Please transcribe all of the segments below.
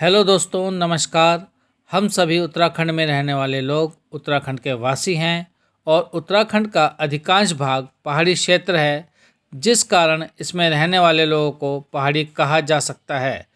Hello दोस्तों, नमस्कार। हम सभी उत्तराखंड में रहने वाले लोग उत्तराखंड के वासी हैं और उत्तराखंड का अधिकांश भाग पहाड़ी क्षेत्र है, जिस कारण इसमें रहने वाले लोगों को पहाड़ी कहा जा सकता है।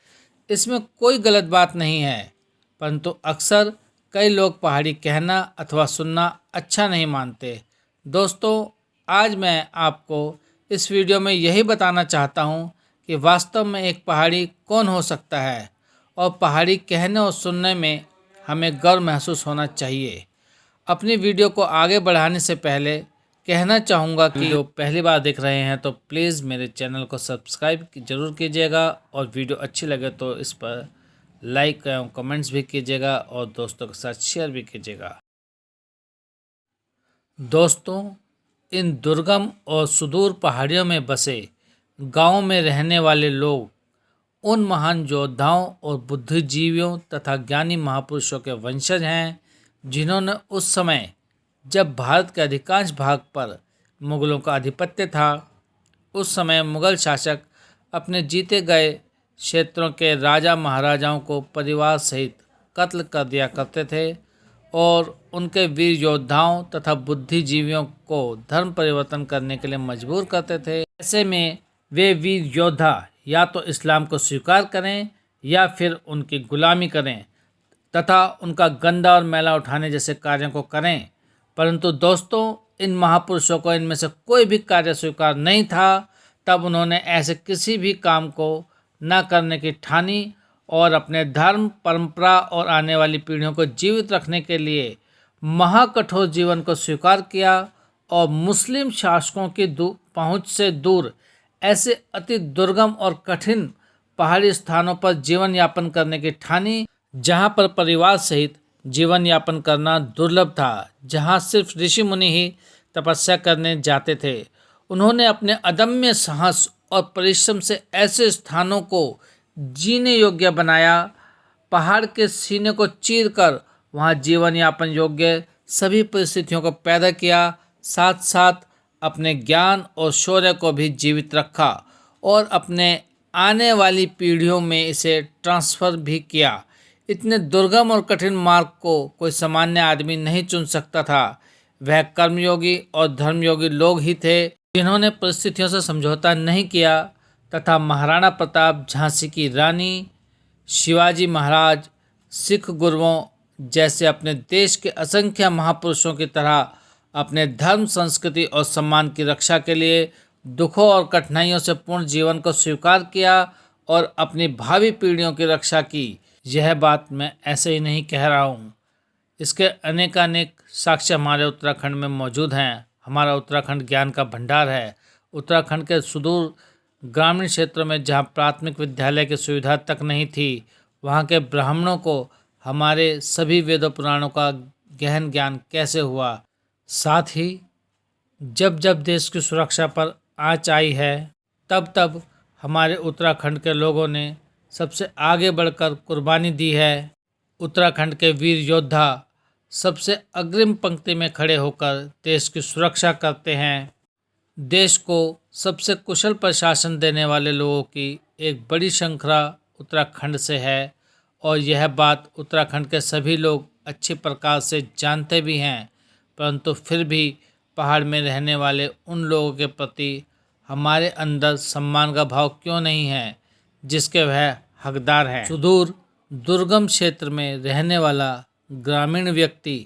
इसमें कोई गलत बात नहीं है, परंतु अक्सर कई लोग पहाड़ी कहना अथवा सुनना अच्छा नहीं मानते। दोस्तों, आज मैं आपको इस वीडियो में यही बताना चाहता हूँ कि वास्तव में एक पहाड़ी कौन हो सकता है और पहाड़ी कहने और सुनने में हमें गर्व महसूस होना चाहिए। अपनी वीडियो को आगे बढ़ाने से पहले कहना चाहूँगा कि जो पहली बार देख रहे हैं तो प्लीज़ मेरे चैनल को सब्सक्राइब ज़रूर कीजिएगा और वीडियो अच्छी लगे तो इस पर लाइक एवं कमेंट्स भी कीजिएगा और दोस्तों के साथ शेयर भी कीजिएगा। दोस्तों, इन दुर्गम और सुदूर पहाड़ियों में बसे गाँव में रहने वाले लोग उन महान योद्धाओं और बुद्धिजीवियों तथा ज्ञानी महापुरुषों के वंशज हैं, जिन्होंने उस समय जब भारत के अधिकांश भाग पर मुगलों का आधिपत्य था, उस समय मुगल शासक अपने जीते गए क्षेत्रों के राजा महाराजाओं को परिवार सहित कत्ल कर दिया करते थे और उनके वीर योद्धाओं तथा बुद्धिजीवियों को धर्म परिवर्तन करने के लिए मजबूर करते थे। ऐसे में वे वीर योद्धा या तो इस्लाम को स्वीकार करें या फिर उनकी गुलामी करें तथा उनका गंदा और मैला उठाने जैसे कार्यों को करें। परंतु दोस्तों, इन महापुरुषों को इनमें से कोई भी कार्य स्वीकार नहीं था। तब उन्होंने ऐसे किसी भी काम को न करने की ठानी और अपने धर्म, परंपरा और आने वाली पीढ़ियों को जीवित रखने के लिए महाकठोर जीवन को स्वीकार किया और मुस्लिम शासकों की पहुंच से दूर ऐसे अति दुर्गम और कठिन पहाड़ी स्थानों पर जीवन यापन करने की ठानी, जहां पर परिवार सहित जीवन यापन करना दुर्लभ था, जहां सिर्फ ऋषि मुनि ही तपस्या करने जाते थे। उन्होंने अपने अदम्य साहस और परिश्रम से ऐसे स्थानों को जीने योग्य बनाया, पहाड़ के सीने को चीरकर वहां जीवन यापन योग्य सभी परिस्थितियों को पैदा किया, साथ साथ अपने ज्ञान और शौर्य को भी जीवित रखा और अपने आने वाली पीढ़ियों में इसे ट्रांसफ़र भी किया। इतने दुर्गम और कठिन मार्ग को कोई सामान्य आदमी नहीं चुन सकता था। वह कर्मयोगी और धर्मयोगी लोग ही थे, जिन्होंने परिस्थितियों से समझौता नहीं किया तथा महाराणा प्रताप, झांसी की रानी, शिवाजी महाराज, सिख गुरुओं जैसे अपने देश के असंख्य महापुरुषों की तरह अपने धर्म, संस्कृति और सम्मान की रक्षा के लिए दुखों और कठिनाइयों से पूर्ण जीवन को स्वीकार किया और अपनी भावी पीढ़ियों की रक्षा की। यह बात मैं ऐसे ही नहीं कह रहा हूँ, इसके अनेकानेक साक्ष्य हमारे उत्तराखंड में मौजूद हैं। हमारा उत्तराखंड ज्ञान का भंडार है। उत्तराखंड के सुदूर ग्रामीण क्षेत्रों में जहाँ प्राथमिक विद्यालय की सुविधा तक नहीं थी, वहाँ के ब्राह्मणों को हमारे सभी वेदों पुराणों का गहन ज्ञान कैसे हुआ। साथ ही जब जब देश की सुरक्षा पर आँच आई है, तब तब हमारे उत्तराखंड के लोगों ने सबसे आगे बढ़कर कुर्बानी दी है। उत्तराखंड के वीर योद्धा सबसे अग्रिम पंक्ति में खड़े होकर देश की सुरक्षा करते हैं। देश को सबसे कुशल प्रशासन देने वाले लोगों की एक बड़ी श्रृंखला उत्तराखंड से है और यह बात उत्तराखंड के सभी लोग अच्छी प्रकार से जानते भी हैं। परंतु फिर भी पहाड़ में रहने वाले उन लोगों के प्रति हमारे अंदर सम्मान का भाव क्यों नहीं है, जिसके वह हकदार हैं। सुदूर दुर्गम क्षेत्र में रहने वाला ग्रामीण व्यक्ति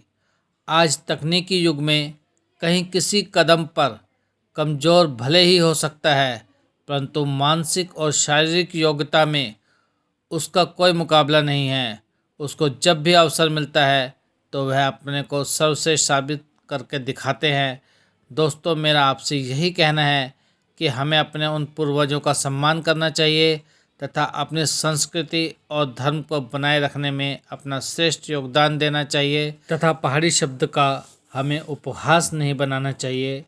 आज तकनीकी युग में कहीं किसी कदम पर कमज़ोर भले ही हो सकता है, परंतु मानसिक और शारीरिक योग्यता में उसका कोई मुकाबला नहीं है। उसको जब भी अवसर मिलता है तो वह अपने को सर्वश्रेष्ठ साबित करके दिखाते हैं। दोस्तों, मेरा आपसे यही कहना है कि हमें अपने उन पूर्वजों का सम्मान करना चाहिए तथा अपनी संस्कृति और धर्म को बनाए रखने में अपना श्रेष्ठ योगदान देना चाहिए तथा पहाड़ी शब्द का हमें उपहास नहीं बनाना चाहिए।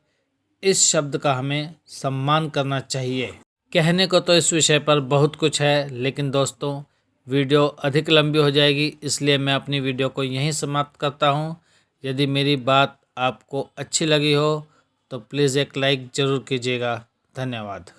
इस शब्द का हमें सम्मान करना चाहिए। कहने को तो इस विषय पर बहुत कुछ है, लेकिन दोस्तों वीडियो अधिक लंबी हो जाएगी, इसलिए मैं अपनी वीडियो को यहीं समाप्त करता हूं। यदि मेरी बात आपको अच्छी लगी हो तो प्लीज़ एक लाइक ज़रूर कीजिएगा। धन्यवाद।